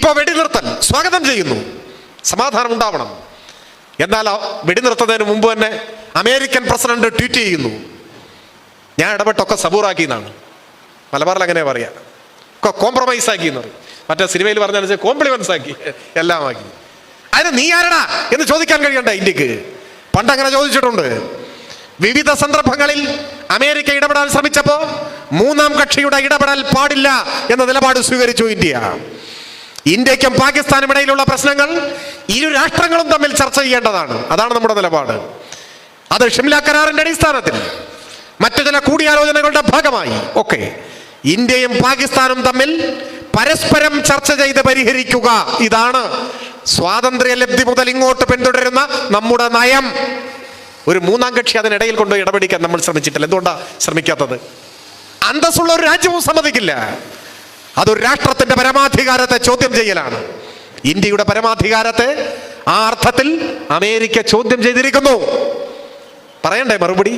ഇപ്പൊ വെടിനിർത്തൽ സ്വാഗതം ചെയ്യുന്നു, സമാധാനം ഉണ്ടാവണം. എന്നാൽ വെടിനിർത്തുന്നതിന് മുമ്പ് തന്നെ അമേരിക്കൻ പ്രസിഡന്റ് ട്വീറ്റ് ചെയ്യുന്നു, ഞാൻ ഇടപെട്ടൊക്കെ സബൂറാക്കി എന്നാണ്. മലബാറിൽ അങ്ങനെ പറയാ, ഒക്കെ കോംപ്രമൈസ് ആക്കി എന്ന് പറയും. മറ്റേ സിനിമയിൽ പറഞ്ഞ കോംപ്ലിമെന്റ്സ് ആക്കി, എല്ലാം ആക്കി. അതിന് നീ ആരടാ എന്ന് ചോദിക്കാൻ കഴിയണ്ട ഇന്ത്യക്ക്. പണ്ടങ്ങനെ ചോദിച്ചിട്ടുണ്ട്. വിവിധ സന്ദർഭങ്ങളിൽ അമേരിക്ക ഇടപെടാൻ ശ്രമിച്ചപ്പോ മൂന്നാം കക്ഷിയുടെ ഇടപെടൽ പാടില്ല എന്ന നിലപാട് സ്വീകരിച്ചു ഇന്ത്യ. ഇന്ത്യക്കും പാകിസ്ഥാനും ഇടയിലുള്ള പ്രശ്നങ്ങൾ ഇരു രാഷ്ട്രങ്ങളും തമ്മിൽ ചർച്ച ചെയ്യേണ്ടതാണ്. അതാണ് നമ്മുടെ നിലപാട്. അത് ഷിംല കരാറിന്റെ അടിസ്ഥാനത്തിൽ മറ്റു ചില കൂടിയാലോചനകളുടെ ഭാഗമായി ഒക്കെ ഇന്ത്യയും പാകിസ്ഥാനും തമ്മിൽ പരസ്പരം ചർച്ച ചെയ്ത് പരിഹരിക്കുക. ഇതാണ് സ്വാതന്ത്ര്യ ലബ്ധി മുതൽ ഇങ്ങോട്ട് പിന്തുടരുന്ന നമ്മുടെ നയം. ഒരു മൂന്നാം കക്ഷി അതിനിടയിൽ കൊണ്ടുപോയി ഇടപെടിക്കാൻ നമ്മൾ ശ്രമിച്ചിട്ടില്ല. എന്തുകൊണ്ടാണ് ശ്രമിക്കാത്തത്? അന്തസ്സുള്ള ഒരു രാജ്യവും സമ്മതിക്കില്ല. അതൊരു രാഷ്ട്രത്തിന്റെ പരമാധികാരത്തെ ചോദ്യം ചെയ്യലാണ്. ഇന്ത്യയുടെ പരമാധികാരത്തെ ആ അർത്ഥത്തിൽ അമേരിക്ക ചോദ്യം ചെയ്തിരിക്കുന്നു. പറയണ്ടേ മറുപടി?